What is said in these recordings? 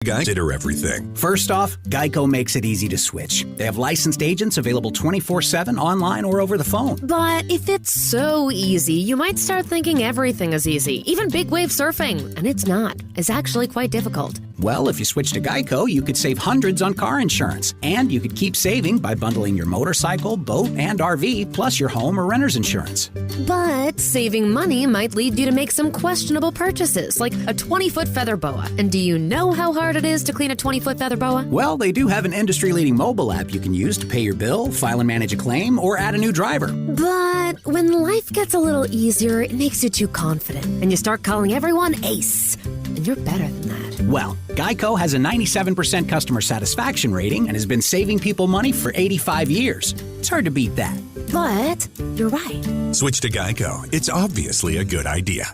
Consider everything. First off, Geico makes it easy to switch. They have licensed agents available 24/7 online or over the phone. But if it's so easy, you might start thinking everything is easy, even big wave surfing. And it's not. It's actually quite difficult. Well, if you switch to Geico, you could save hundreds on car insurance. And you could keep saving by bundling your motorcycle, boat, and RV, plus your home or renter's insurance. But saving money might lead you to make some questionable purchases, like a 20-foot feather boa. And do you know how hard it is to clean a 20-foot feather boa? Well, they do have an industry-leading mobile app you can use to pay your bill, file and manage a claim, or add a new driver. But when life gets a little easier, it makes you too confident, and you start calling everyone Ace. And you're better than that. Well, Geico has a 97% customer satisfaction rating and has been saving people money for 85 years. It's hard to beat that. But you're right. Switch to Geico. It's obviously a good idea.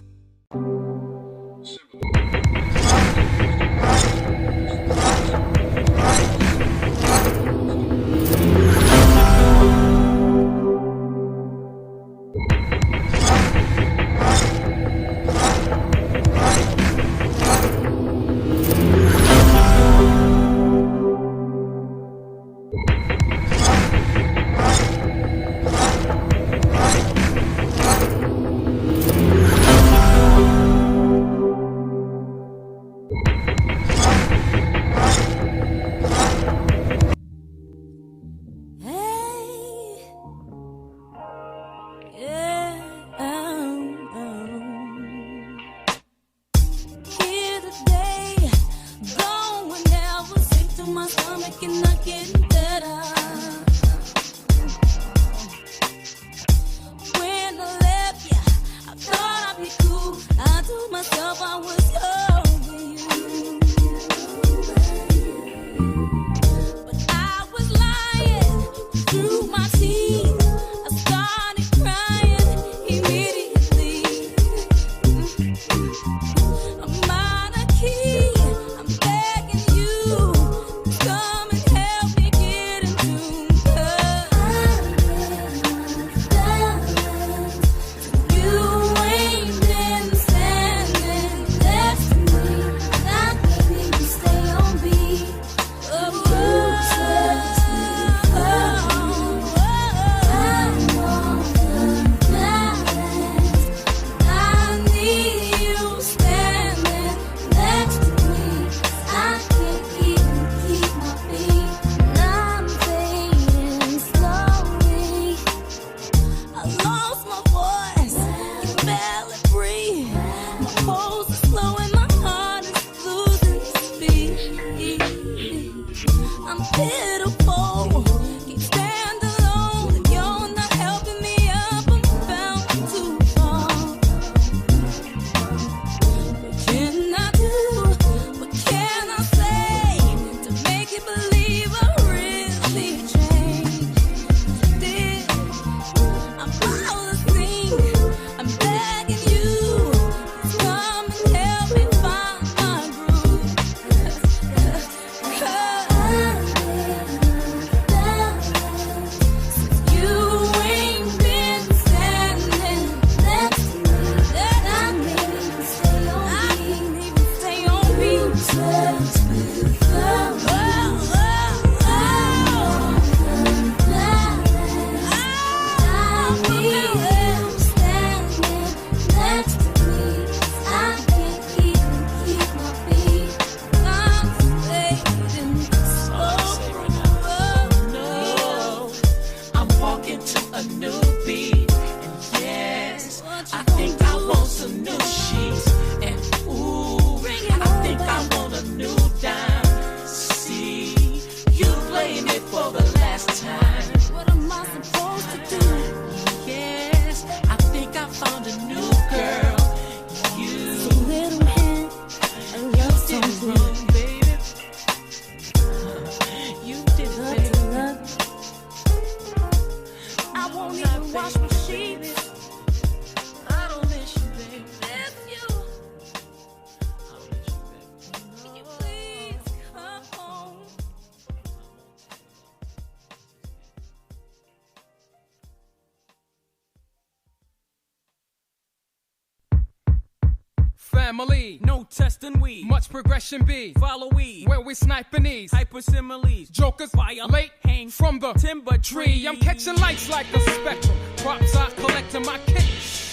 family. No testing we. Much progression be. Follow we. Where we sniping these. Hypersimiles. Jokers violate. Hang from the timber tree. I'm catching lights like a spectrum. Props I collect in my kit.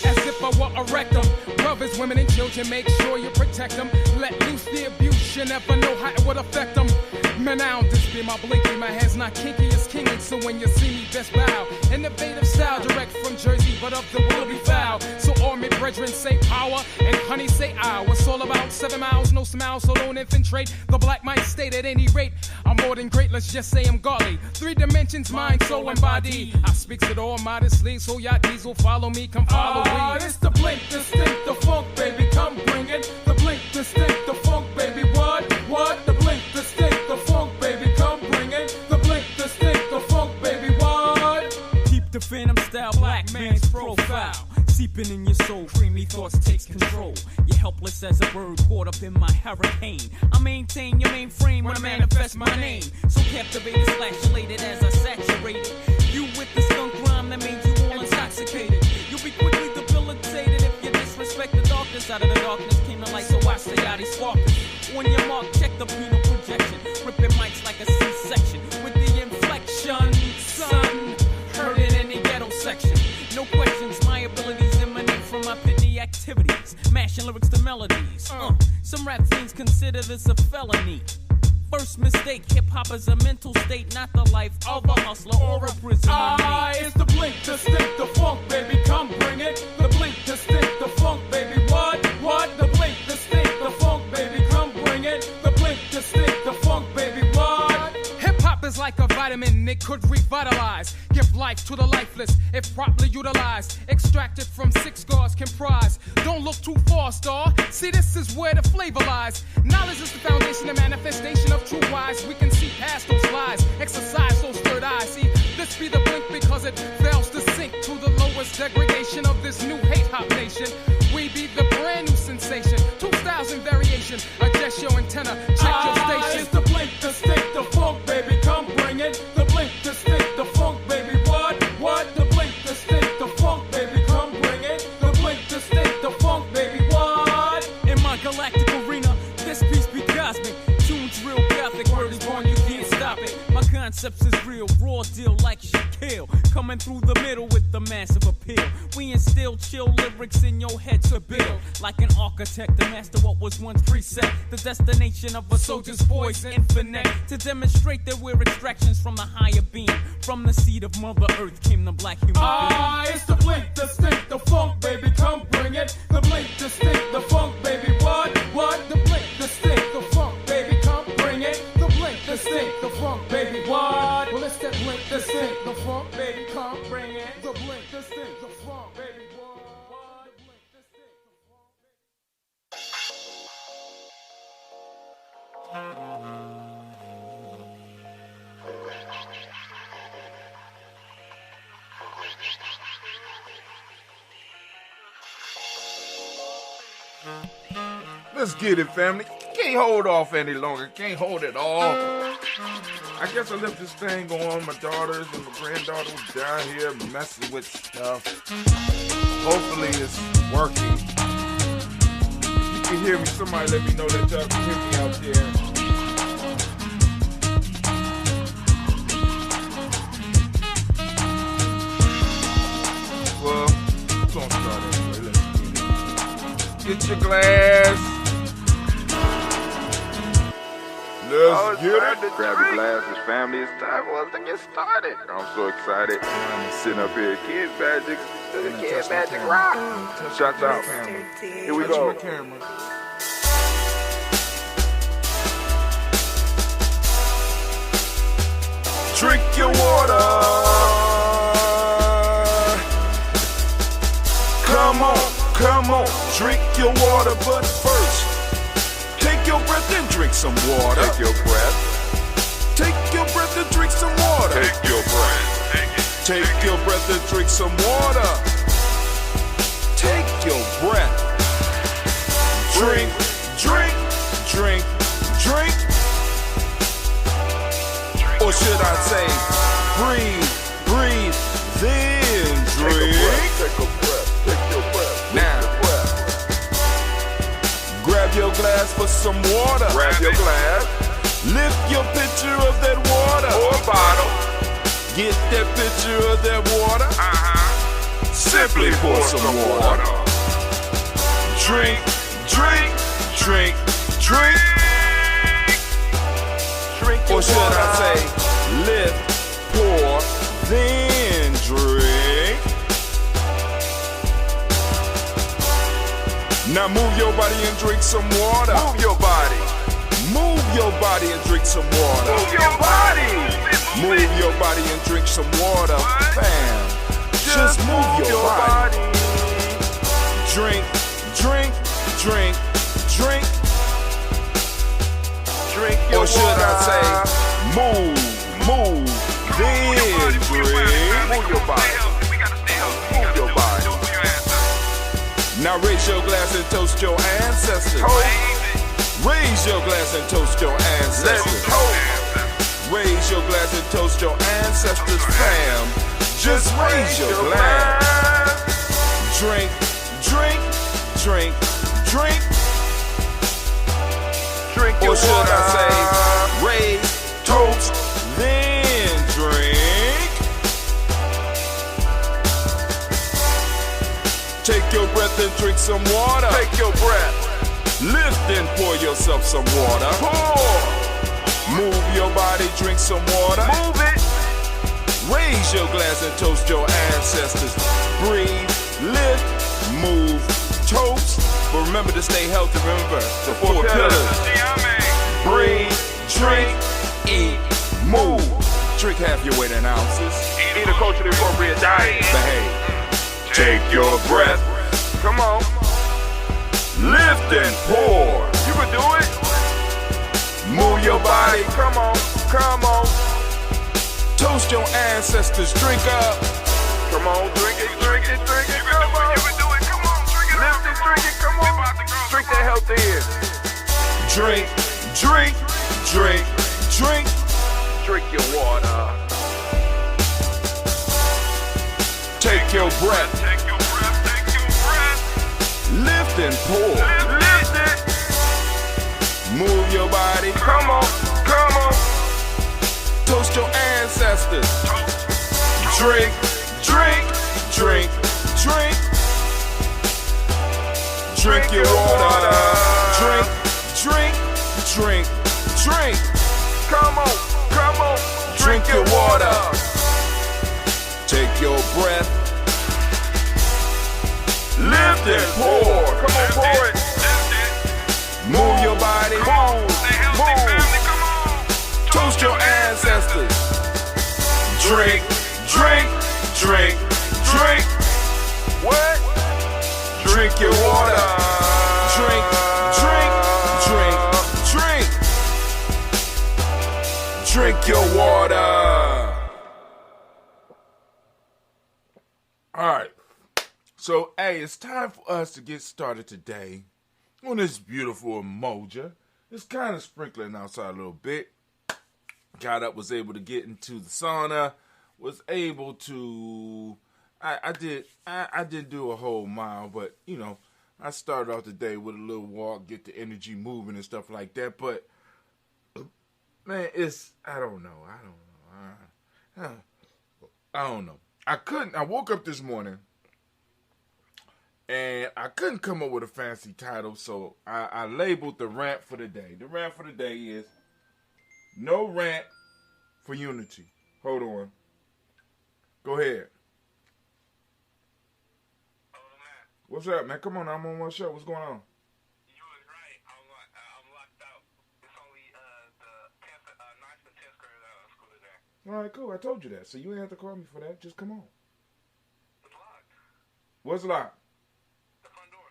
As if I were a rectum. Brothers, women, and children, make sure you protect them. Let loose the abuse, you never know how it would affect them. Man, I don't display my blinky, my hand's not kinky, it's kingly. So when you see me, best bow. Innovative style, direct from Jersey, but of the will be foul. So all my brethren say power, and honey say I. It's all about 7 miles, no smile, so don't infiltrate. The black might state at any rate. I'm more than great, let's just say I'm godly. 3 dimensions, mind, soul, and body. I speaks it all modestly, so y'all diesel follow me, come follow me. It's the blink, distinct, the funk, baby, come bring it. The blink, distinct, the funk, baby, what? The blink, distinct, the funk, baby, come bring it. The blink, distinct, the funk, baby, what? Keep the phantom style, black man's profile. Seeping in your soul, creamy thoughts takes control. You're helpless as a bird caught up in my hurricane. I maintain your mainframe when I manifest my name. So captivated, slash elated as I saturated. You with the skunk rhyme that made you all intoxicated. You'll be quickly debilitated if you disrespect the darkness. Out of the darkness came the light, so I stay out, he's sparking. On your mark, check the penal projection. Ripping mics like a C-section. With the inflection, son. Heard it in the ghetto section. No questions, my abilities emanate from my pithy activities. Mashing lyrics to melodies. Some rap fiends consider this a felony. First mistake, hip-hop is a mental state, not the life of a hustler or a prisoner. It's the blink, distinct, the funk, baby, come bring it. The blink, distinct, the funk, baby, what? The blink, distinct, the funk, baby, come bring it. The blink, distinct, the funk, baby, what? Hip-hop is like a vitamin, it could revitalize. Give life to the lifeless, if properly utilized. Extracted from 6 guards comprised. Don't look too far, star. See, this is where the flavor lies. Knowledge is the foundation and manifestation of true wise. We can see past those lies, exercise those third eyes. See, this be the blink because it fails to sink to the lowest degradation of this new hate-hop nation. We be the brand new sensation. 2 styles in variation. Adjust your antenna, check your station. It's the blink, distinct, the funk, baby, come bring it. The blink, distinct, the funk, baby, what? The blink, distinct, the funk, baby, come bring it. The blink, distinct, the funk, baby, what? In my galactic arena, this piece be cosmic. Tunes real gothic, word is born, you can't stop it. My concepts is real, raw deal like Shaquille. Coming through the middle with the massive appeal. We instill chill lyrics in your head to build. Like an architect to master what was once preset. The destination of a soldier's voice infinite. To demonstrate that we're extractions from the higher being. From the seed of Mother Earth came the black human being. It's the blink, distinct, the funk, baby, come bring it. The blink, distinct, the funk, baby, what? The blink, distinct, the funk, baby, come bring it. The blink, distinct, the funk, baby, what? Well, it's that blink, distinct, the funk, baby, come bring it. The blink, distinct, the funk, baby, what? The blink, distinct, the funk, Let's get it, family. Can't hold off any longer. Can't hold it all. I guess I left this thing on. My daughters and my granddaughter was down here messing with stuff. Hopefully it's working. If you can hear me, somebody let me know that y'all can hear me out there. Well, we're gonna start anyway. Let's get your glass. Let's get it. Grab your glasses, family. It's time for us to get started. I'm so excited. I'm sitting up here. Kid Magic. Kid Magic Rock. Shout out. Here we go. Drink your water. Come on. Drink your water, but first. Take your breath and drink some water. Take your breath. Take your breath and drink some water. Take your breath. Take your breath and drink some water. Take your breath. Drink. Or should I say, breathe, then drink. Take a breath. Take your breath. Now. glass for some water. Grab your glass Lift your pitcher of that water. or bottle. Get that pitcher of that water. Simply pour some water. Drink, drink, drink, drink. Drink your Or should water. I say, lift, pour, then drink. Now move your body and drink some water. Move your body. Move your body and drink some water. Move your body. Move your body and drink some water. Bam. Just move your body. Drink, drink, drink, drink. Drink your Or should water. I say, move, then drink. Move your body. Move your body. Now raise your glass and toast your ancestors. Raise your glass and toast your Let's ancestors. toast. Raise your glass and toast your ancestors, fam. Just raise your glass. Drink, drink, drink, drink. Drink your Or should water. I say, raise, toast, then drink. Take your breath and drink some water. Take your breath. Lift and pour yourself some water. Pour. Move your body, drink some water. Move it. Raise your glass and toast your ancestors. Breathe, lift, move, toast. But remember to stay healthy. Remember the four pillars. Breathe, drink, eat, move. Drink half your weight in ounces. Eat a culturally appropriate diet. Behave. Take your breath. Come on. Lift and pour. You can do it. Move your body. Come on. Come on. Toast your ancestors. Drink up. Come on. Drink it. Drink it. Drink it. Come on. You can do it. Come on. Drink it. Lift it. Drink it. Come on. Drink that healthy in. Drink, drink, drink, drink. Drink your water. Take your breath. Take your breath. Take your breath. Lift and pour. Lift it. Move your body. Come on. Come on. Toast your ancestors. Drink, drink, drink, drink. Drink your water. Drink, drink, drink, drink. Come on. Come on. Drink your water. Take your breath. Lift and pour. Come on. Pour it. Move your body. Move. Move. Toast your ancestors. Drink, drink, drink, drink. What? Drink your water. Drink, drink, drink, drink. Drink your water. All right. So, hey, it's time for us to get started today on this beautiful Umoja. It's kind of sprinkling outside a little bit. Got up, was able to get into the sauna, was able to, I didn't do a whole mile, but, you know, I started off the day with a little walk, get the energy moving and stuff like that, but, man, I don't know. I woke up this morning, and I couldn't come up with a fancy title, so I labeled the rant for the day. The rant for the day is, no rant for unity. Hold on. Go ahead. What's up, man? Come on, I'm on one show. What's going on? You was right. I'm locked out. It's only the 9th and 10th grade school today. All right, cool. I told you that. So you ain't have to call me for that. Just come on. It's locked. What's locked? The front door.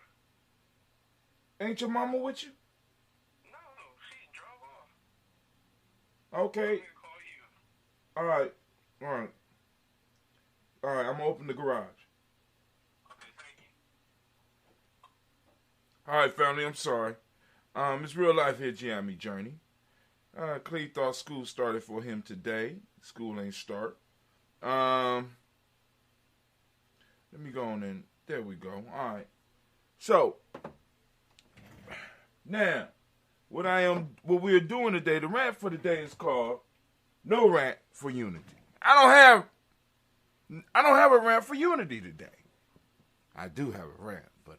Ain't your mama with you? No, she drove off. Okay. I'm gonna call you. All right. I'm going to open the garage. Okay, thank you. All right, family, I'm sorry. It's real life here, Gianni Journey. Clee thought school started for him today. School ain't start. Let me go on in. There we go. All right. So, now, what we're doing today, the rant for today is called No Rant for Unity. I don't have a rant for unity today. I do have a rant, but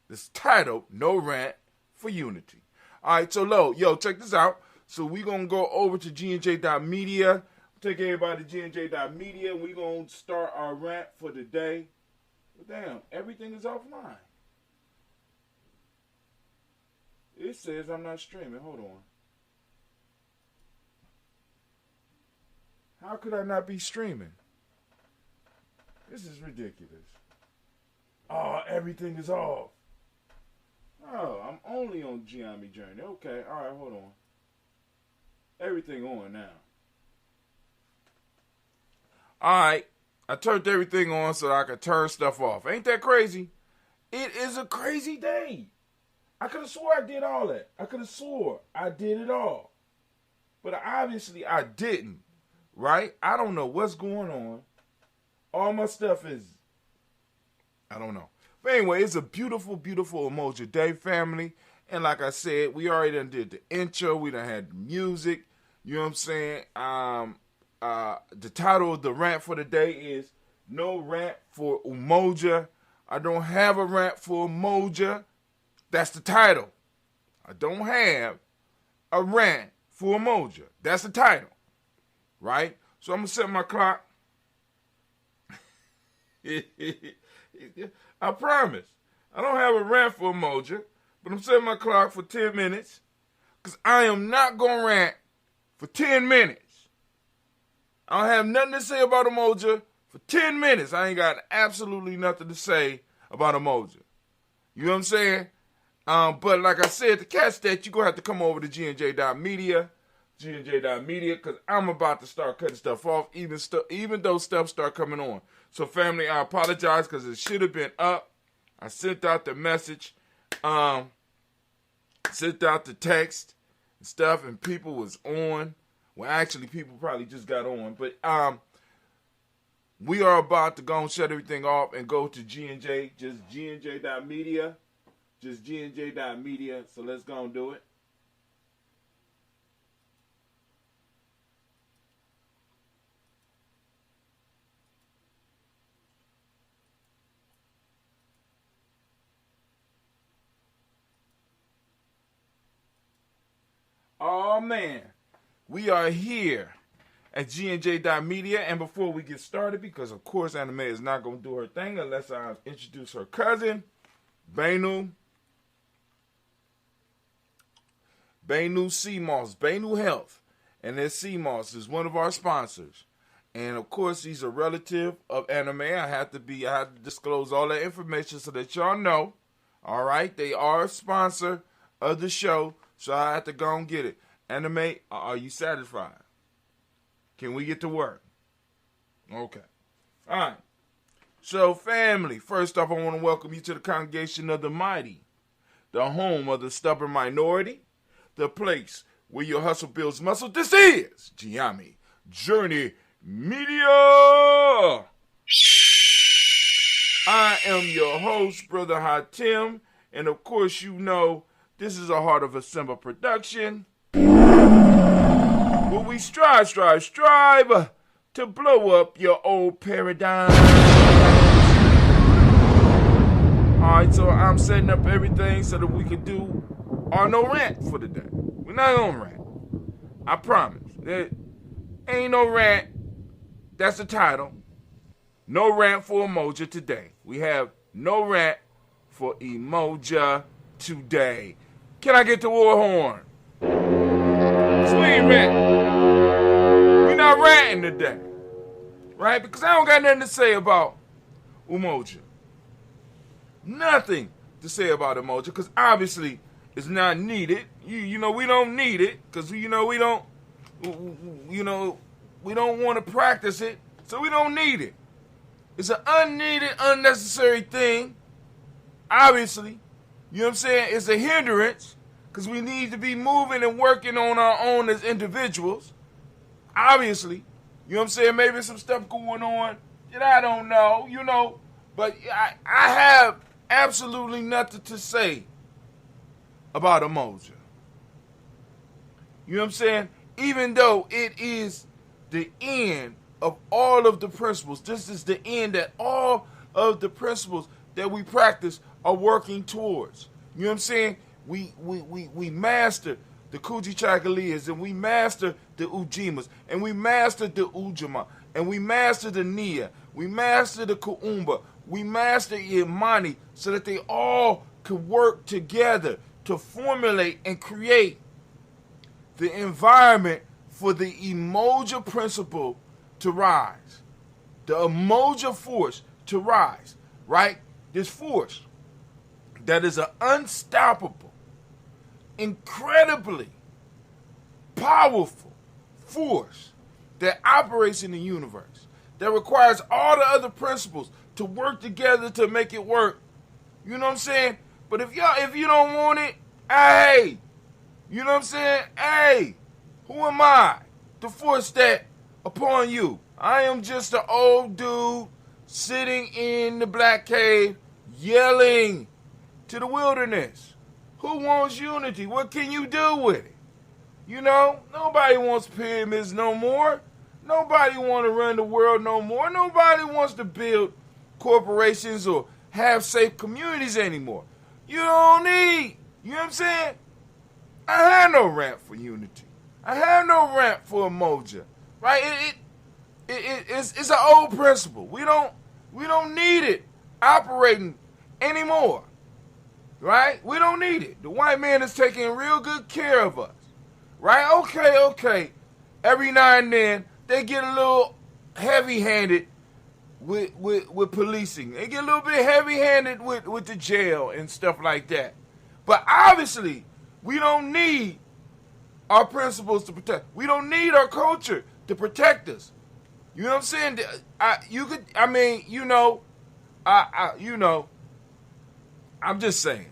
it's titled No Rant for Unity. All right, so check this out. So we're going to go over to gnj.media. Take everybody to gnj.media. We're going to start our rant for the day. But damn, everything is offline. It says I'm not streaming. Hold on. How could I not be streaming? This is ridiculous. Oh, everything is off. Oh, I'm only on Giammi Journey. Okay, all right, hold on. Everything on now. All right, I turned everything on so I could turn stuff off. Ain't that crazy? It is a crazy day. I could have swore I did all that. I could have swore I did it all. But obviously I didn't, right? I don't know what's going on. All my stuff is, I don't know. But anyway, it's a beautiful, beautiful Umoja Day, family. And like I said, we already done did the intro. We done had the music. You know what I'm saying? The title of the rant for the day is No Rant for Umoja. I don't have a rant for Umoja. That's the title. I don't have a rant for Umoja. That's the title. Right? So I'm going to set my clock. I promise. I don't have a rant for Umoja, but I'm setting my clock for 10 minutes because I am not going to rant for 10 minutes. I don't have nothing to say about Umoja for 10 minutes. I ain't got absolutely nothing to say about Umoja. You know what I'm saying? But like I said, to catch that, you're going to have to come over to gnj.media, because I'm about to start cutting stuff off, even though stuff start coming on. So, family, I apologize because it should have been up. I sent out the message, sent out the text and stuff, and people was on. Well, actually, people probably just got on. But we are about to go and shut everything off and go to GNJ, just gnj.media. Just gnj.media, so let's go and do it. Oh man, we are here at gnj.media, and before we get started, because of course Anime is not going to do her thing unless I introduce her cousin, Benu CMOS, Benu Health, and their CMOS is one of our sponsors. And of course, he's a relative of Anime. I have to disclose all that information so that y'all know. All right, they are a sponsor of the show, so I have to go and get it. Anime, are you satisfied? Can we get to work? Okay. All right. So, family, first off, I want to welcome you to the congregation of the mighty, the home of the stubborn minority, the place where your hustle builds muscle. This is Giammi Journey Media. I am your host, Brother Hatim, and of course you know this is a Heart of a Simba production, where we strive to blow up your old paradigm. Alright, so I'm setting up everything so that we can do our no rant for the day. We're not gonna rant. I promise. There ain't no rant. That's the title. No rant for Umoja today. We have no rant for Umoja today. Can I get the war horn? Sweet rant. We're not ranting today. Right? Because I don't got nothing to say about Umoja. Nothing to say about Umoja, because obviously it's not needed. You know, we don't need it, because we don't want to practice it, so we don't need it. It's an unneeded, unnecessary thing. Obviously, you know what I'm saying? It's a hindrance, because we need to be moving and working on our own as individuals. Obviously, you know what I'm saying? Maybe some stuff going on that I don't know, but I have absolutely nothing to say about Umoja. You know what I'm saying? Even though it is the end of all of the principles, this is the end that all of the principles that we practice are working towards. You know what I'm saying? We master the Kujichagulias, and we master the Ujimas, and we master the Ujima, and we master the Nia, we master the Kuumba, we master Imani, so that they all could work together to formulate and create the environment for the Umoja principle to rise, the Umoja force to rise, right? This force that is an unstoppable, incredibly powerful force that operates in the universe, that requires all the other principles to work together to make it work. You know what I'm saying? But if you don't want it, hey, you know what I'm saying? Hey, who am I to force that upon you? I am just an old dude sitting in the black cave yelling to the wilderness. Who wants unity? What can you do with it? You know, nobody wants pyramids no more. Nobody want to run the world no more. Nobody wants to build corporations or have safe communities anymore. You don't need, you know what I'm saying? I have no rant for unity. I have no rant for Umoja, right? It's an old principle. We don't need it operating anymore, right? We don't need it. The white man is taking real good care of us, right? Okay. Every now and then they get a little heavy-handed with policing. They get a little bit heavy-handed with the jail and stuff like that. But obviously, we don't need our principles to protect. We don't need our culture to protect us. You know what I'm saying? I'm just saying.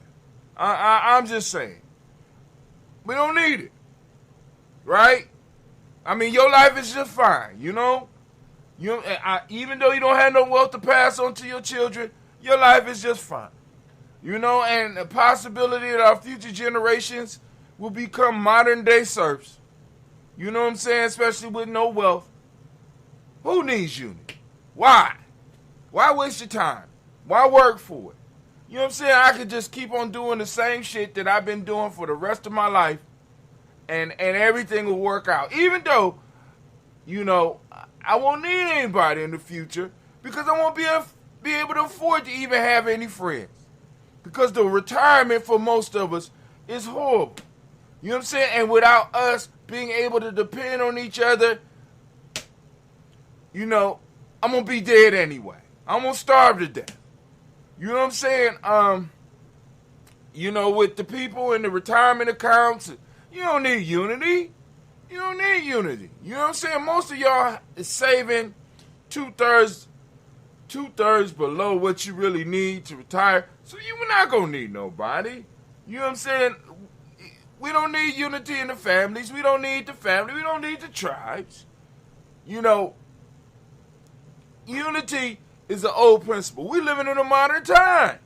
I'm just saying. We don't need it. Right? I mean, your life is just fine, you know? Even though you don't have no wealth to pass on to your children, your life is just fine. You know, and the possibility that our future generations will become modern-day serfs. You know what I'm saying? Especially with no wealth. Who needs unity? Why? Why waste your time? Why work for it? You know what I'm saying? I could just keep on doing the same shit that I've been doing for the rest of my life, and everything will work out. Even though, you know, I won't need anybody in the future because I won't be able to afford to even have any friends. Because the retirement for most of us is horrible. You know what I'm saying? And without us being able to depend on each other, you know, I'm going to be dead anyway. I'm going to starve to death. You know what I'm saying? You know, with the people in the retirement accounts, you don't need unity. You don't need unity. You know what I'm saying? Most of y'all is saving two-thirds below what you really need to retire. So you're not going to need nobody. You know what I'm saying? We don't need unity in the families. We don't need the family. We don't need the tribes. You know, unity is an old principle. We're living in a modern time.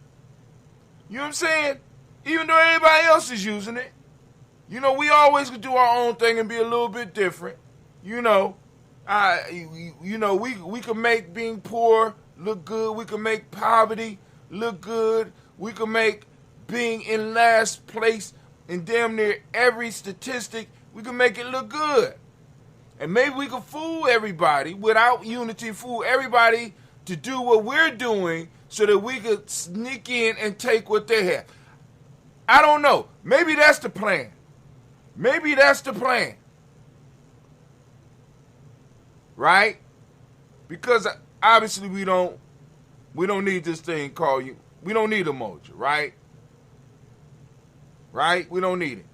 You know what I'm saying? Even though everybody else is using it. You know, we always could do our own thing and be a little bit different. You know, we can make being poor look good. We can make poverty look good. We can make being in last place in damn near every statistic, we can make it look good. And maybe we can fool everybody without unity, fool everybody to do what we're doing so that we could sneak in and take what they have. I don't know. Maybe that's the plan. Maybe that's the plan. Right? Because obviously we don't need this thing called you. We don't need Umoja, right? Right? We don't need it.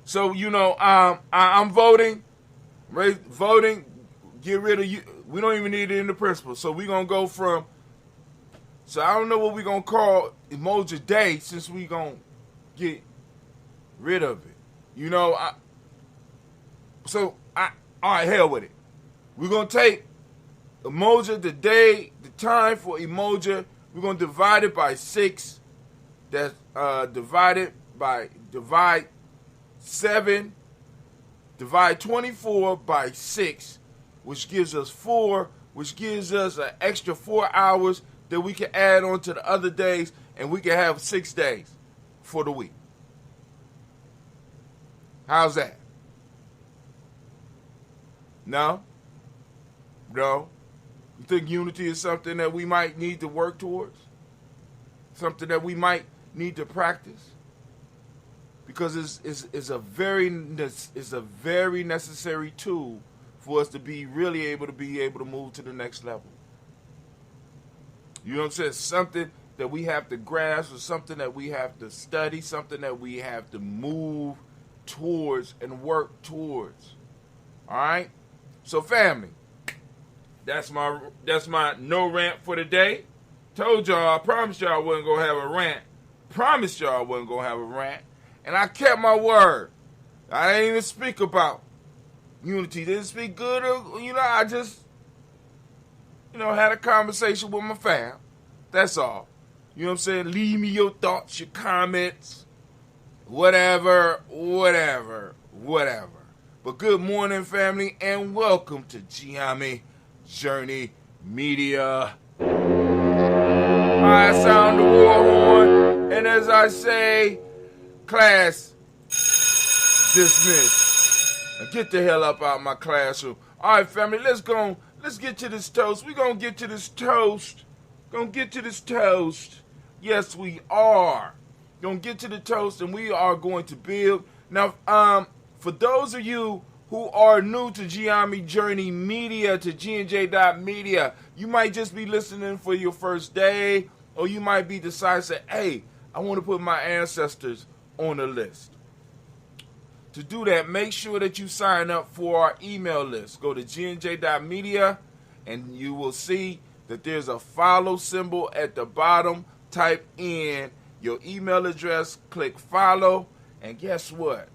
So, you know, I'm voting. Voting, get rid of you. We don't even need it in the principle. So we're going to go from, so I don't know what we're going to call Umoja Day since we're going to get rid of it. You know, all right, hell with it. We're going to take Umoja, the day, the time for Umoja, we're going to divide it by 6. That's divide 7, divide 24 by 6, which gives us 4, which gives us an extra 4 hours that we can add on to the other days, and we can have 6 days for the week. How's that? No? No? You think unity is something that we might need to work towards? Something that we might need to practice? Because it's a very necessary tool for us to be able to move to the next level. You know what I'm saying? Something that we have to grasp, or something that we have to study, something that we have to move towards and work towards. All right? So family, that's my no rant for today. Told y'all, I promised y'all I wasn't going to have a rant. Promised y'all I wasn't going to have a rant. And I kept my word. I didn't even speak about unity. Didn't speak good. I just, had a conversation with my fam. That's all. You know what I'm saying? Leave me your thoughts, your comments, whatever. But good morning, family, and welcome to Giami Journey Media. I sound the war horn, and as I say, class dismissed. Now get the hell up out of my classroom. All right, family, let's get to this toast. We're going to get to this toast. Yes, we are. Going to get to the toast, and we are going to build. Now, for those of you who are new to Giami Journey Media, to GNJ.media, you might just be listening for your first day, or you might be deciding to say, hey, I want to put my ancestors on the list. To do that, make sure that you sign up for our email list. Go to GNJ.media, and you will see that there's a follow symbol at the bottom. Type in your email address, click follow, and guess what?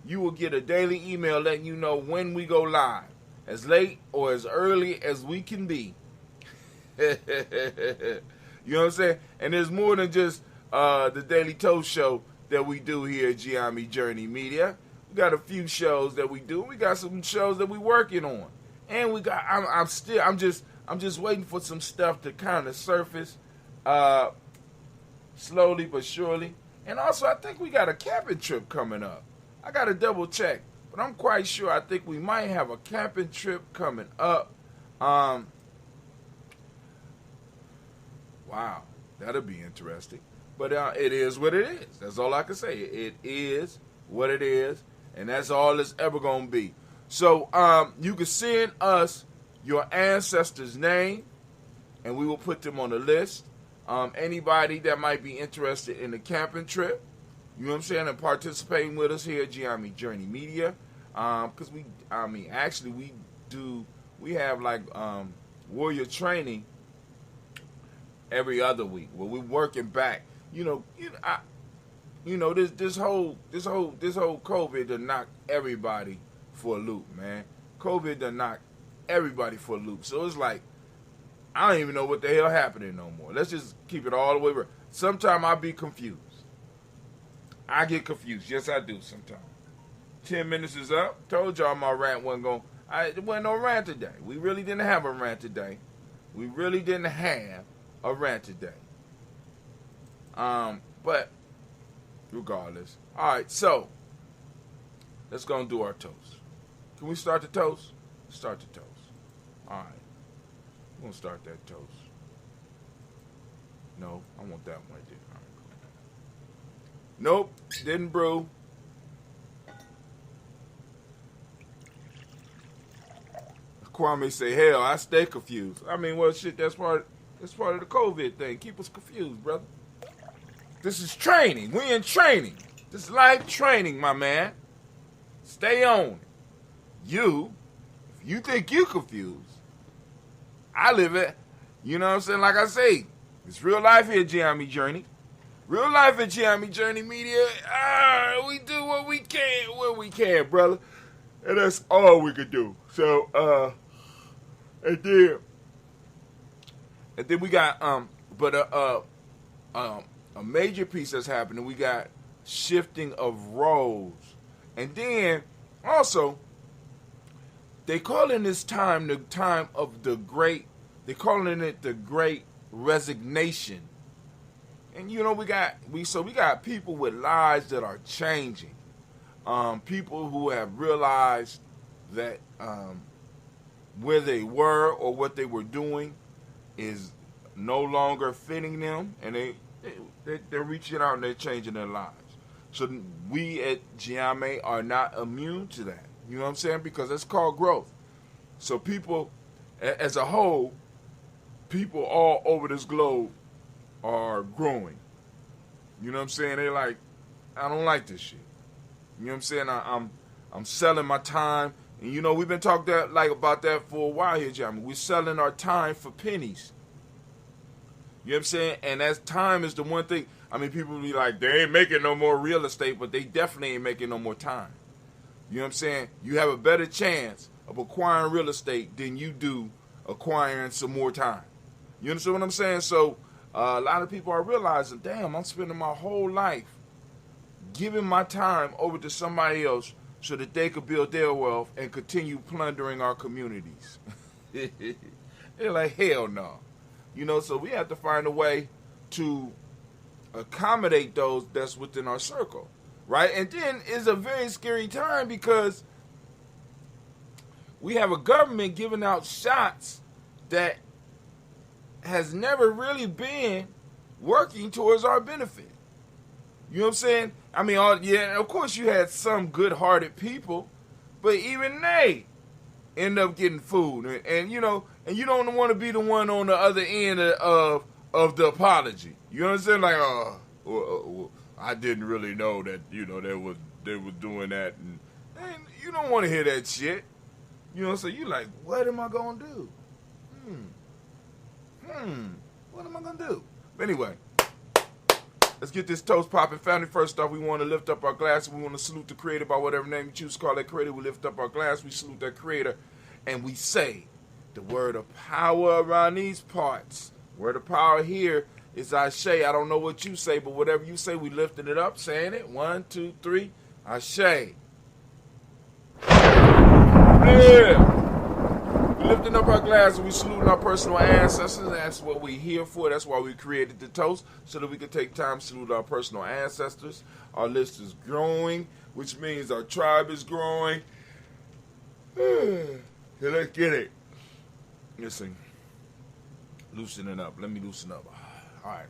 You will get a daily email letting you know when we go live, as late or as early as we can be. You know what I'm saying? And there's more than just the Daily Toast Show that we do here at Giami Journey Media. We got a few shows that we do. We got some shows that we working on, and I'm just waiting for some stuff to kind of surface, slowly but surely. And also, I think we got a camping trip coming up. I got to double check, but I'm quite sure I think we might have a camping trip coming up. Wow, that'll be interesting. But it is what it is. That's all I can say. It is what it is, and that's all it's ever going to be. So you can send us your ancestors' name, and we will put them on the list. Anybody that might be interested in the camping trip, you know what I'm saying, and participating with us here at Giami Journey Media, because we have like warrior training every other week where we're working back. This whole COVID done knock everybody for a loop, man. COVID done knock everybody for a loop. So it's like, I don't even know what the hell happening no more. Let's just keep it all the way around. Sometimes I be confused. I get confused. Yes, I do sometimes. 10 minutes is up. Told y'all my rant wasn't going. It wasn't no rant today. We really didn't have a rant today. But regardless. All right, so let's go and do our toast. Can we start the toast? Start the toast. All right. We're going to start that toast. No, I want that one right there. All right. Nope, didn't brew. Kwame say, hell, I stay confused. I mean, well, shit, that's part of the COVID thing. Keep us confused, brother. This is training. We in training. This is life training, my man. Stay on it. If you think you confused, I live it. You know what I'm saying? Like I say, it's real life here at Giami Journey. Real life at Giami Journey Media. We do what we can, brother. And that's all we can do. So, and then we got, a major piece that's happening. We got shifting of roles And then, also, they calling this time the time of the great, they calling it the great resignation. And you know, we got people with lives that are changing. People who have realized that where they were or what they were doing is no longer fitting them, and they're reaching out and they're changing their lives. So we at Giame are not immune to that. You know what I'm saying? Because it's called growth. So people, as a whole, people all over this globe are growing. You know what I'm saying? They're like, I don't like this shit. You know what I'm saying? I'm selling my time. And you know, we've been talking about that for a while here, Giame. We're selling our time for pennies. You know what I'm saying? And that time is the one thing. I mean, people be like, they ain't making no more real estate, but they definitely ain't making no more time. You know what I'm saying? You have a better chance of acquiring real estate than you do acquiring some more time. You understand what I'm saying? So a lot of people are realizing, damn, I'm spending my whole life giving my time over to somebody else so that they could build their wealth and continue plundering our communities. They're like, hell no. You know, so we have to find a way to accommodate those that's within our circle, right? And then it's a very scary time because we have a government giving out shots that has never really been working towards our benefit. You know what I'm saying? I mean, yeah, of course you had some good-hearted people, but even they end up getting food. And you know, and you don't want to be the one on the other end of the apology. You understand? Like, I didn't really know that, you know, they were doing that. And you don't want to hear that shit. You know, so you like, what am I going to do? What am I going to do? But anyway, let's get this toast popping. Family, first off, we want to lift up our glass. We want to salute the creator by whatever name you choose to call that creator. We lift up our glass. We salute that creator. And we say the word of power around these parts. Word of power here is Ashe. I don't know what you say, but whatever you say, we lifting it up, saying it. 1, 2, 3. Ashe. Yeah. We lifting up our glass and we saluting our personal ancestors. That's what we're here for. That's why we created the toast, so that we can take time to salute our personal ancestors. Our list is growing, which means our tribe is growing. Okay, let's get it. Listen. Loosen it up. Let me loosen up. All right.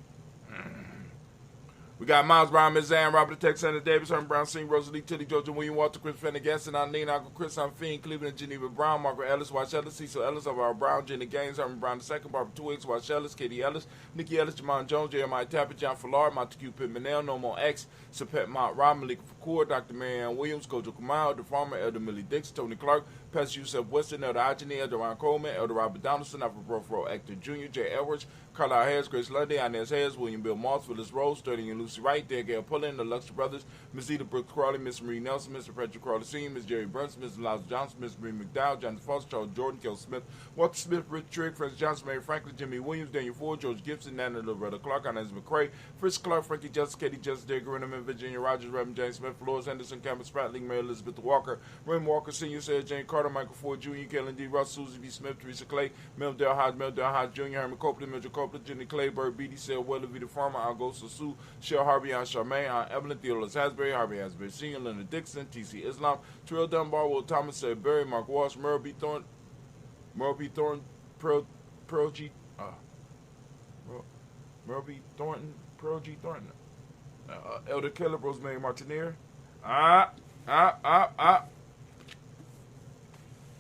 We got Miles Brown, Ms. Ann, Robert the Texander, Davis, Herman Brown, Singh, Rosalie, Tilly, Georgia, William Walter, Chris Fenneganson, Eileen, Uncle Chris, I'm Fiend, Cleveland, Geneva Brown, Margaret Ellis, Watch Ellis, Cecil Ellis, Alvaro Brown, Jenny Gaines, Herman Brown II, Barbara Twiggs, Watch Ellis, Katie Ellis, Nikki Ellis, Jamon Jones, Jeremiah Tapper, John Fallard, Montague Pitt-Manel, No More X, Sapet Mount Rob, Malika Fakour, Dr. Marianne Williams, Kojo Kamal, The Farmer, Elder Millie Dix, Tony Clark, Pastor Yusef Weston, Elder Ajani, Elder Ron Coleman, Elder Robert Donaldson, Alfred Brofro, Actor Jr., Jay Edwards, Carlisle Harris, Grace Lundy, Inez Hayes, William Bill Moss, Phyllis Rose, Sterling and Lucy Wright, Dan Gale Pullen, the Luxor Brothers, Miss Eda Brooks Crawley, Miss Marie Nelson, Mr. Patrick Crawley Sr., Miss Jerry Burns, Miss Liza Johnson, Miss Marie McDowell, Jonathan Foster, Charles Jordan, Kel Smith, Walter Smith, Rich Trigg, Francis Johnson, Mary Franklin, Jimmy Williams, Daniel Ford, George Gibson, Nana Loretta Clark, Inez McCrae, Fritz Clark, Frankie Justice, Katie Justice, Derek Renneman, Virginia Rogers, Reverend James Smith, Flores Henderson, Campbell Spratling, Mary Elizabeth Walker, Raymond Walker Sr., Sarah Jane Carter, Michael Ford Jr., Kellen D. Russ, Susie B. Smith, Teresa Clay, Mel Del Hodge Jr., Herman Copeland, Mildred Copeland, Jenny Clayburg, B.D. Sale, Weather V. the Farmer, Augusta Sue, Shell Harvey, Aunt Charmaine, Aunt Evelyn, Theodolus Hasbury, Harvey Hasbury Sr., Leonard Dixon, T.C. Islam, Terrell Dunbar, Will Thomas, Sarah Berry, Mark Walsh, Merle B. Thornton, Pearl G. Merle B. Thornton, Pearl G. Thornton, Elder Keller, Rosemary Martineer. I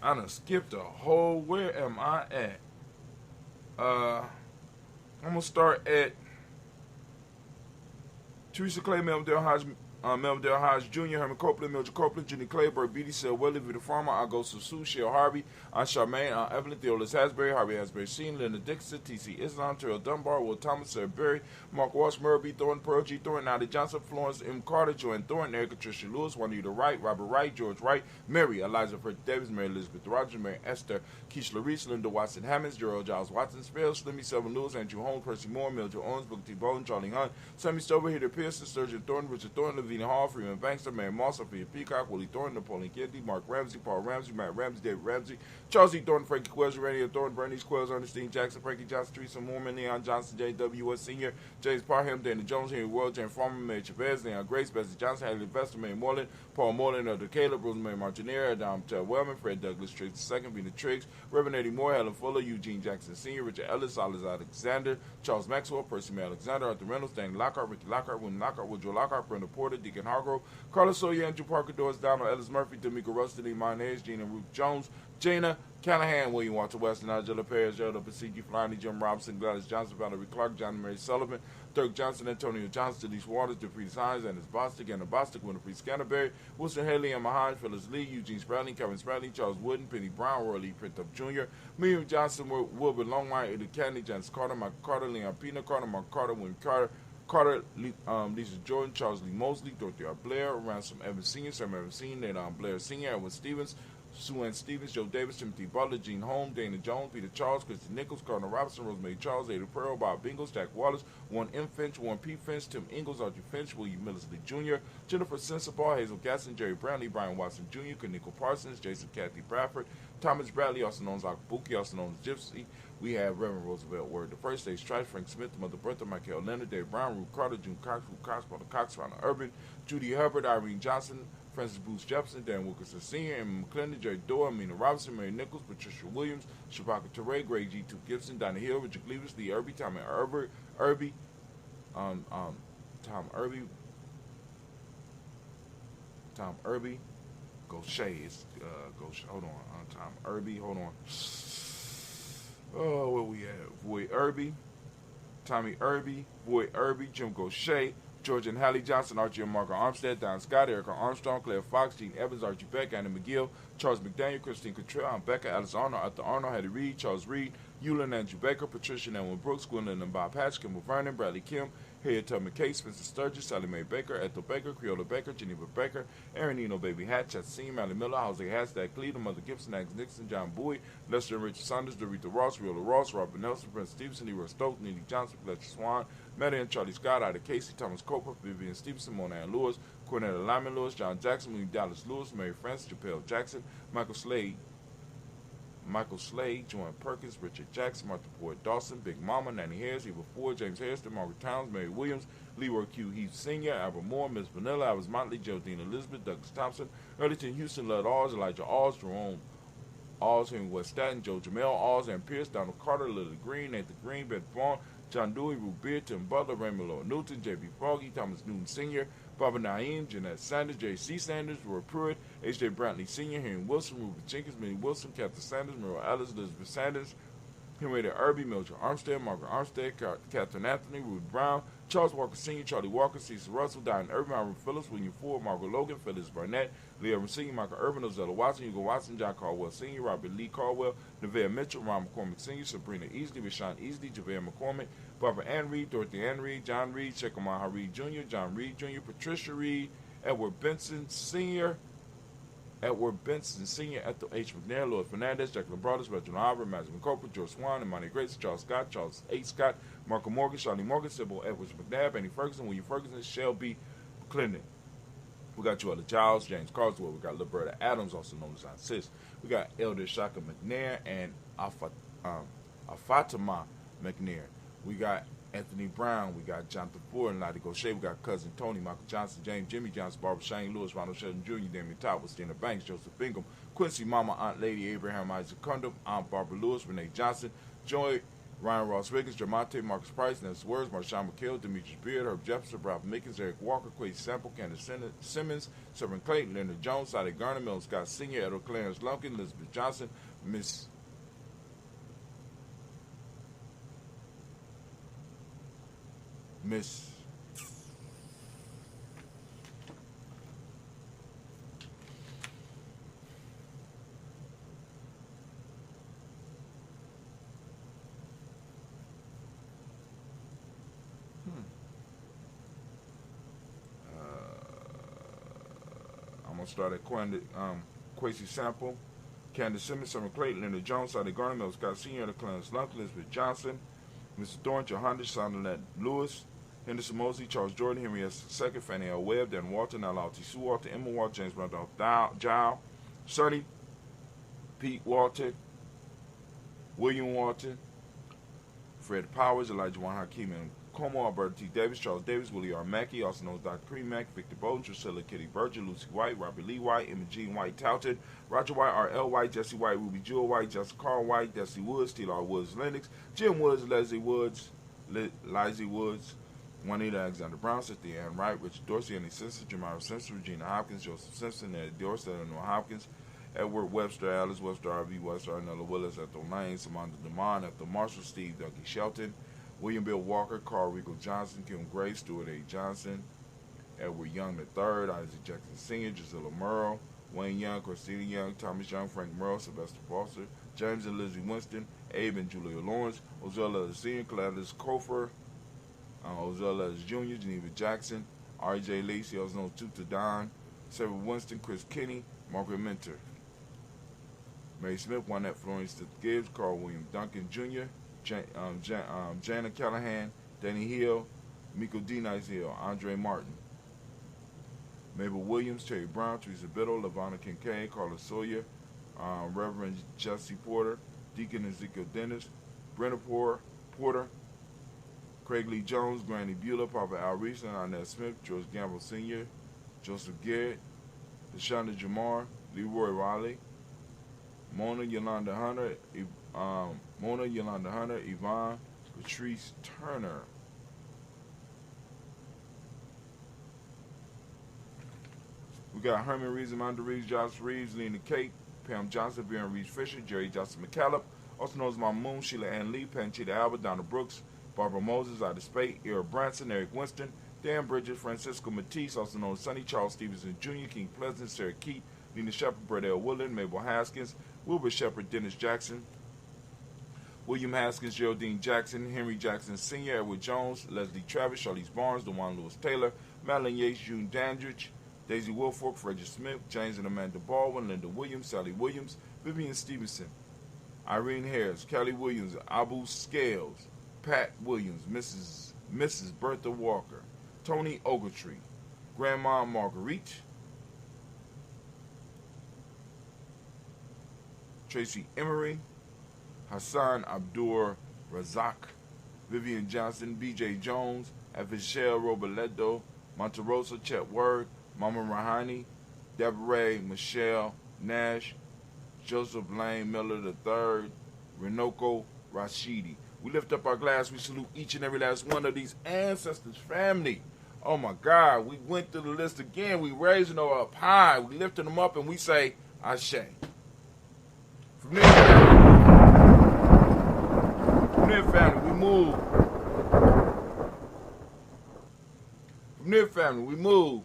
done skipped a whole. Where am I at? I'm gonna start at Teresa Clay, Melvin Del Hodge Jr., Herman Copeland, Mildred Copeland, Jenny Clayburg, B.D. Sale, Willie V. the Farmer, Augusta Sue, Shell Harvey, Aunt Charmaine, Aunt Evelyn, Theodolus Hasbury, Harvey Hasbury Sr., Leonard Dixon, T.C. Islam, Terrell Dunbar, Will Thomas, Sarah Berry, Mark Walsh, Merle B. Thornton, Pearl G. Thornton, Nadi Johnson, Florence M. Carter, Joanne Thornton, Erica Tricia Lewis, Juanita Wright, Robert Wright, George Wright, Mary, Eliza Fred Davis, Mary Elizabeth Rogers, Mary Esther, Keisha Reese, Linda Watson Hammonds, Gerald Giles Watson, Spell, Slimmy Selvin Lewis, Andrew Holmes, Percy Moore, Mildred Owens, Booker T. Bowen, Charlie Hunt, Sammy Stover, Heather Pearson, Sturgeon Thornton, Richard Thornton, Savina Hall, Freeman Bankster, Mary Moss, Sophia Peacock, Willie Thornton, Napoleon Kennedy, Mark Ramsey, Paul Ramsey, Matt Ramsey, David Ramsey, Charles E. Thornton, Frankie Quills, Randy Thornton, Bernice Quills, Ernestine Jackson, Frankie Johnson, Teresa Moorman, Leon Johnson, J.W.S. Sr., James Parham, Dana Jones, Henry World, James Farmer, Mary Chavez, Leon Grace, Bessie Johnson, Hadley Vester, Mary Moreland, Paul Moreland, Elder Caleb, Rosemary Martinier, Adam Wellman, Fred Douglas Triggs II, Vina Triggs, Reverend Eddie Moore, Helen Fuller, Eugene Jackson Sr., Richard Ellis, Alice Alexander, Charles Maxwell, Percy May Alexander, Arthur Reynolds, Danny Lockhart, Ricky Lockhart, William Lockhart, Woodrow Lockhart, Brenda Porter, Deacon Hargrove, Carlos Sawyer, Andrew Parker, Doris Donald, Ellis Murphy, D'Amico Rustin, Iman Hayes, Gina Ruth Jones, Jana Callahan, William Walter Weston, Angela Perez, Gerald Basigi, Flanny, Jim Robinson, Gladys Johnson, Valerie Clark, John Mary Sullivan, Dirk Johnson, Antonio Johnson, Denise Waters, DeFreeze Hines, Anders Bostic, Anna Bostic, Winifred Scanterberry, Wilson Haley, Emma Hines, Phyllis Lee, Eugene Spradley, Kevin Spradley, Charles Wooden, Penny Brown, Roy Lee Printup Jr., Miriam Johnson, Wilbur Longmire, Eddie Kennedy, Janice Carter, Michael Carter, Leon Pina Carter, Mark Carter, William Carter, Lisa Jordan, Charles Lee Mosley, Dorothy R. Blair, Ransom Evans Sr., Sam Evans Sr., Nate Blair Sr., Edwin Stevens, Sue Ann Stevens, Joe Davis, Timothy Butler, Gene Holmes, Dana Jones, Peter Charles, Christy Nichols, Cardinal Robinson, Rosemary Charles, Ada Pearl, Bob Bingles, Jack Wallace, Warren M. Finch, Warren P. Finch, Tim Ingalls, Archie Finch, William Millersley Jr., Jennifer Sensabaugh, Hazel Gasson, Jerry Brownlee, Brian Watson Jr., Kaniko Parsons, Jason Kathy Bradford, Thomas Bradley, also known as Akabuki, also known as Gypsy. We have Reverend Roosevelt Word, the first day Strife, Frank Smith, the Mother Bertha, Michael Leonard, Dave Brown, Ruth Carter, June Cox, Ruth Cox, Paula Cox, Ronald Urban, Judy Hubbard, Irene Johnson, Francis Booth Jefferson, Dan Wilkerson Sr., Emma McClendon, Jerry Doyle, Amina Robinson, Mary Nichols, Patricia Williams, Shabaka Teray, Greg G2 Gibson, Donna Hill, Richard Cleavis, Lee Irby, Tom Irby, Tom Irby, Gaucher, hold on, Tom Irby, hold on. Oh, what we have? Boy Irby, Tommy Irby, Boy Irby, Jim Gaucher, George and Hallie Johnson, Archie and Margaret Armstead, Don Scott, Erica Armstrong, Claire Fox, Gene Evans, Archie Beck, Anna McGill, Charles McDaniel, Christine Cottrell, Becca, Alice Arnold, Arthur Arnold, Hattie Reed, Charles Reed, Eulin Andrew Baker, Patricia and Edwin Brooks, Gwendolyn and Bob Hatch, Kimball Vernon, Bradley Kim, Harriet Tubman Case, Spencer Sturgis, Sally Mae Baker, Ethel Baker, Creola Baker, Geneva Baker, Aaron Eno, Baby Hatch, Chassim, Allie Miller, Jose Hashtag Cleveland, Mother Gibson, Agnes Nixon, John Bowie, Lester and Richard Saunders, Dorita Ross, Riola Ross, Robert Nelson, Prince Stevenson, Leroy Stokes, Neely Johnson, Fletcher Swan, Maddie and Charlie Scott, Ida Casey, Thomas Coper, Vivian Stevenson, Mona Ann Lewis, Cornetta Lyman Lewis, John Jackson, William Dallas Lewis, Mary Frances, Chappelle Jackson, Michael Slade, Joanne Perkins, Richard Jackson, Martha Ford Dawson, Big Mama, Nanny Harris, Eva Ford, James Hairston, Margaret Towns, Mary Williams, Leroy Q. Heath Sr., Albert Moore, Miss Vanilla, Alice Motley, Geraldine Elizabeth, Douglas Thompson, Earlington Houston, Lud Alls, Elijah Alls, Jerome Alls, Henry West Staten, Joe Jamel Alls, Ann Pierce, Donald Carter, Lily Green, Nathan Green, Beth Vaughn, John Dewey, Ruth Beard, Tim Butler, Raymond Lord Newton, J.B. Froggy, Thomas Newton Sr., Barbara Naeem, Jeanette Sanders, J.C. Sanders, Roy Pruitt, H.J. Brantley Sr., Henry Wilson, Rupert Jenkins, Minnie Wilson, Catherine Sanders, Merle Ellis, Elizabeth Sanders, Henrietta Irby, Mildred Armstead, Margaret Armstead, Catherine Anthony, Ruth Brown, Charles Walker Sr., Charlie Walker, Cecil Russell, Diane Irvin, Irvin Phillips, William Ford, Margaret Logan, Phyllis Burnett, Lee Irvin Sr., Michael Irvin, Ozella Watson, Hugo Watson, John Caldwell Sr., Robert Lee Caldwell, Nevea Mitchell, Ron McCormick Sr., Sabrina Easley, Rashawn Easley, JaVale McCormick, Barbara Ann Reed, Dorothy Ann Reed, John Reed, Shekamah Reed Jr., John Reed Jr., Patricia Reed, Edward Benson Sr., Ethel H. McNair, Lloyd Fernandez, Jacqueline Brothers, Reginald Albert, Madison Cooper, George Swan, Imani Grace, Charles Scott, Charles A. Scott, Marco Morgan, Charlie Morgan, Sybil Edwards McNabb, Annie Ferguson, William Ferguson, Shelby McClendon. We got Joella Giles, James Carswell, we got Liberta Adams, also known as Aunt Sis. We got Elder Shaka McNair and Afatima McNair. We got Anthony Brown, we got Jonathan Ford and Lottie Gaucher, we got Cousin Tony, Michael Johnson, James, Jimmy Johnson, Barbara Shane Lewis, Ronald Sheldon Jr., Damian Todd, Stina Banks, Joseph Bingham, Quincy Mama, Aunt Lady, Abraham Isaac Cundum, Aunt Barbara Lewis, Renee Johnson, Joy, Ryan Ross Wiggins, Jermonte, Marcus Price, Ness Words, Marshawn McHale, Demetrius Beard, Herb Jefferson, Ralph Mickens, Eric Walker, Quay Sample, Candace Simmons, Severn Clayton, Leonard Jones, Sadi Garner, Milton Scott Sr., Edward Clarence Lumpkin, Elizabeth Johnson, Miss I'm going to start at Quasi Sample, Candace Simmons, Summer Clayton, Leonard Jones, Sadi Garner, Milton Scott Sr., Edward Clarence Lumpkin, Elizabeth Johnson, Mr. Thorne, Johannes, Sonderland Lewis, Henderson Mosley, Charles Jordan, Henry S. II, Fannie L. Webb, Dan Walton, L. T. Sue Walton, Emma Walton, James Brown Giles, Sonny, Pete Walton, William Walton, Fred Powers, Elijah Juan Hakeem, and Como, Alberta T. Davis, Charles Davis, Willie R. Mackey, also known as Dr. Cream Mack, Victor Bowden, Drusilla Kitty Berger, Lucy White, Robert Lee White, Emma Jean White Touted, Roger White, R.L. White, Jesse White, Ruby Jewel White, Jessica Carl White, Desi Woods, T.L.R. Woods, Lennox, Jim Woods, Leslie Woods, Lizzie Woods, Juanita Alexander Brown, Cynthia Ann Wright, Richard Dorsey, Annie Simpson, Jamira Simpson, Regina Hopkins, Joseph Simpson, Eddie Dorsey, Eleanor Hopkins, Edward Webster, Alice Webster, R.V. Webster, Arnella Willis, Ethel Lane, Samantha DeMond, Ethel Marshall, Steve Dougie Shelton, William Bill Walker, Carl Regal Johnson, Kim Gray, Stuart A. Johnson, Edward Young III, Isaac Jackson Sr., Gisela Merle, Wayne Young, Christina Young, Thomas Young, Frank Merle, Sylvester Foster, James and Lizzie Winston, Abe and Julia Lawrence, Ozella the Sr., Gladys Cofer, Ozella Jr., Geneva Jackson, R.J. Lacey, also known as Tuta Don, Sarah Winston, Chris Kinney, Margaret Minter, Mary Smith, Juanette Florence Gibbs, Carl William Duncan Jr., Jana Callahan, Danny Hill, Miko D. Nice Hill, Andre Martin, Mabel Williams, Terry Brown, Teresa Biddle, Lavonna Kincaid, Carla Sawyer, Reverend Jesse Porter, Deacon Ezekiel Dennis, Brenna Porter, Craig Lee Jones, Granny Beulah, Papa Al Reese, Inez Smith, George Gamble Sr., Joseph Garrett, Deshaunda Jamar, Leroy Riley, Mona Yolanda Hunter, Yvonne Patrice Turner. We got Herman Reeves, Amanda Reeves, Josh Reeves, Lena Kate, Pam Johnson, Baron Reeves Fisher, Jerry Johnson McCallum, also known as Mama Moon, Sheila Ann Lee, Panchita Albert, Donna Brooks, Barbara Moses, Ida Spate, Era Branson, Eric Winston, Dan Bridges, Francisco Matisse, also known as Sonny, Charles Stevenson Jr., King Pleasant, Sarah Keat, Nina Shepard, Brett L. Woodland, Mabel Haskins, Wilbur Shepard, Dennis Jackson, William Haskins, Geraldine Jackson, Henry Jackson Sr., Edward Jones, Leslie Travis, Charlize Barnes, DeJuan Lewis Taylor, Madeline Yates, June Dandridge, Daisy Wilfork, Frederick Smith, James and Amanda Baldwin, Linda Williams, Sally Williams, Vivian Stevenson, Irene Harris, Kelly Williams, Abu Scales, Pat Williams, Mrs. Bertha Walker, Tony Ogletree, Grandma Marguerite, Tracy Emery, Hassan Abdur Razak, Vivian Johnson, B.J. Jones, Evichelle Robledo, Monterosa Chet Word, Mama Rahani, Deborah Michelle Nash, Joseph Lane Miller III, Renoko Rashidi. We lift up our glass. We salute each and every last one of these ancestors' family. Oh my God, we went through the list again. We raising them up high. We lifting them up and we say, Ashe. From there, family, we move. From there, family, we move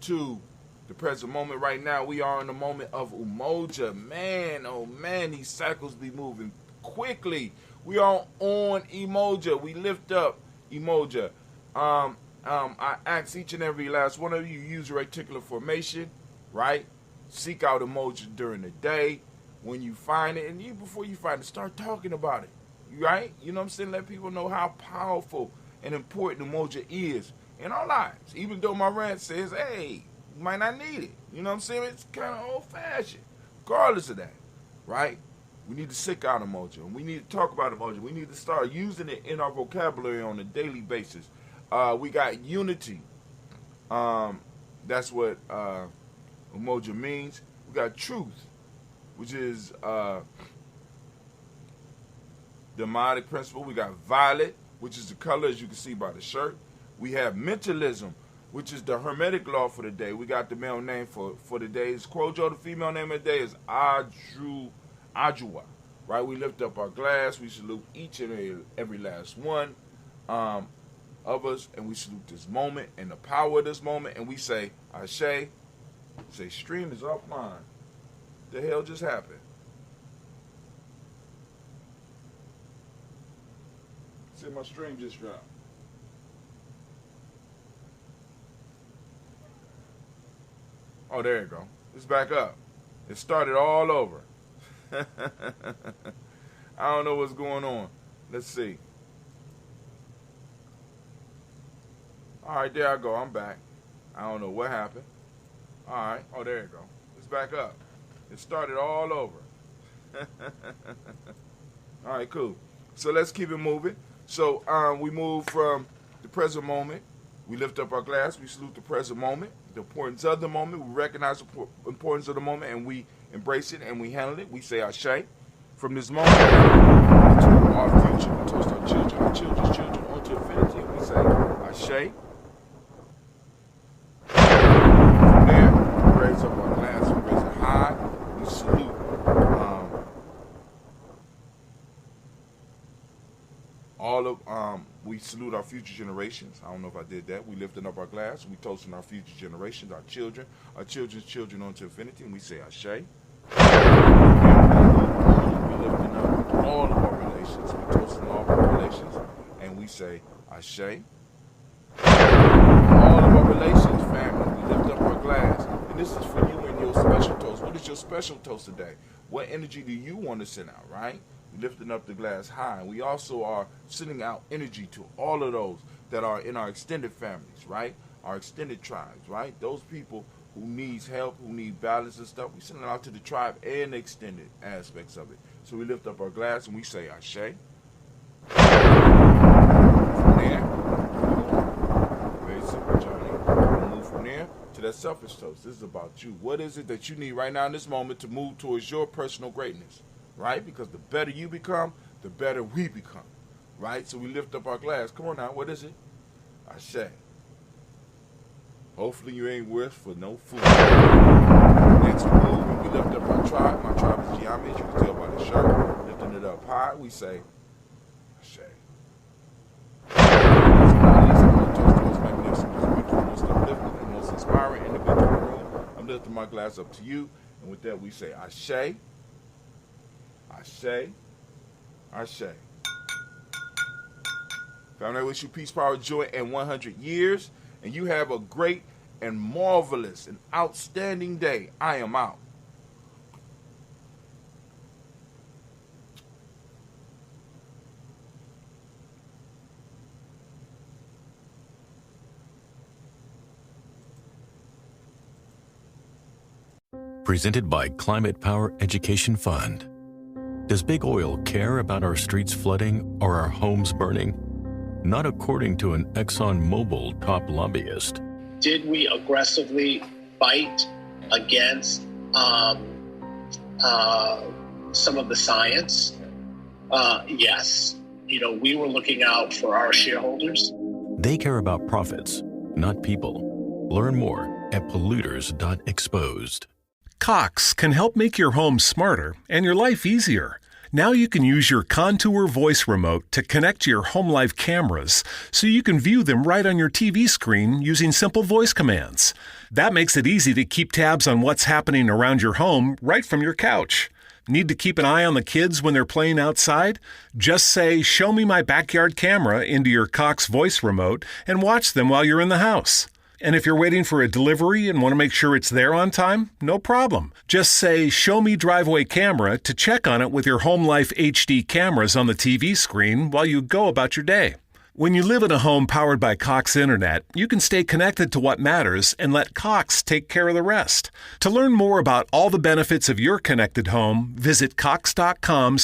to the present moment. Right now, we are in the moment of Umoja. Man, oh man, these cycles be moving quickly. We are on Umoja. We lift up Umoja. I ask each and every last one of you, use reticular formation, right? Seek out Umoja during the day. When you find it, and even before you find it, start talking about it, right? You know what I'm saying? Let people know how powerful and important Umoja is in our lives. Even though my rant says, hey, you might not need it. You know what I'm saying? It's kind of old-fashioned. Regardless of that, right? We need to seek out Umoja. And we need to talk about Umoja. We need to start using it in our vocabulary on a daily basis. We got unity. That's what Umoja means. We got truth, which is the demonic principle. We got violet, which is the color, as you can see by the shirt. We have mentalism, which is the hermetic law for the day. We got the male name for the day is Kwojo. The female name of the day is Ajua. Right? We lift up our glass. We salute each and every last one of us, and we salute this moment and the power of this moment, and we say, Ashe. Say, stream is offline. The hell just happened? Say my stream just dropped. Oh, there you go. It's back up. It started all over. I don't know what's going on. Let's see. All right, there I go. I'm back. I don't know what happened. All right. Oh, there you go. It's back up. It started all over. All right, cool. So let's keep it moving. So we move from the present moment. We lift up our glass. We salute the present moment, the importance of the moment. We recognize the importance of the moment, and we embrace it and we handle it. We say Ashe. From this moment to our future, we toast our children's children onto infinity, and we say Ashe. From there, we raise up our glass. We raise it high. We salute. We salute our future generations. I don't know if I did that. We lifting up our glass. We toasting our future generations, our children's children onto infinity, and we say Ashe. We lifting up all of our relations. We toasting all of our relations, and we say Ashe. All of our relations, family. We lift up our glass, and this is for you and your special toast. What is your special toast today? What energy do you want to send out, right? Lifting up the glass high. We also are sending out energy to all of those that are in our extended families, right? Our extended tribes, right? Those people who needs help, who need balance and stuff. We send it out to the tribe and the extended aspects of it. So we lift up our glass and we say Ashe. From there, very simple journey. We move from there to that selfish toast. This is about you. What is it that you need right now in this moment to move towards your personal greatness? Right? Because the better you become, the better we become. Right? So we lift up our glass. Come on now. What is it? Ashe. Hopefully you ain't worse for no food. Next we move and we lift up our tribe. My tribe is Giambi. You can tell by the shirt. Lifting it up high. We say Ashe. Last but not least, I'm going to toast the most magnificent, most beautiful, most uplifting, and most inspiring individual in the room. I'm lifting my glass up to you. And with that we say Ashe. Ashe, Ashe. Family, I wish you peace, power, joy, and 100 years. And you have a great and marvelous and outstanding day. I am out. Presented by Climate Power Education Fund. Does big oil care about our streets flooding or our homes burning? Not according to an ExxonMobil top lobbyist. Did we aggressively fight against some of the science? Yes. We were looking out for our shareholders. They care about profits, not people. Learn more at polluters.exposed. Cox can help make your home smarter and your life easier. Now you can use your Contour voice remote to connect to your home life cameras so you can view them right on your TV screen using simple voice commands. That makes it easy to keep tabs on what's happening around your home right from your couch. Need to keep an eye on the kids when they're playing outside? Just say, "Show me my backyard camera" into your Cox voice remote and watch them while you're in the house. And if you're waiting for a delivery and want to make sure it's there on time, no problem. Just say, "Show me driveway camera" to check on it with your Home Life HD cameras on the TV screen while you go about your day. When you live in a home powered by Cox Internet, you can stay connected to what matters and let Cox take care of the rest. To learn more about all the benefits of your connected home, visit cox.com/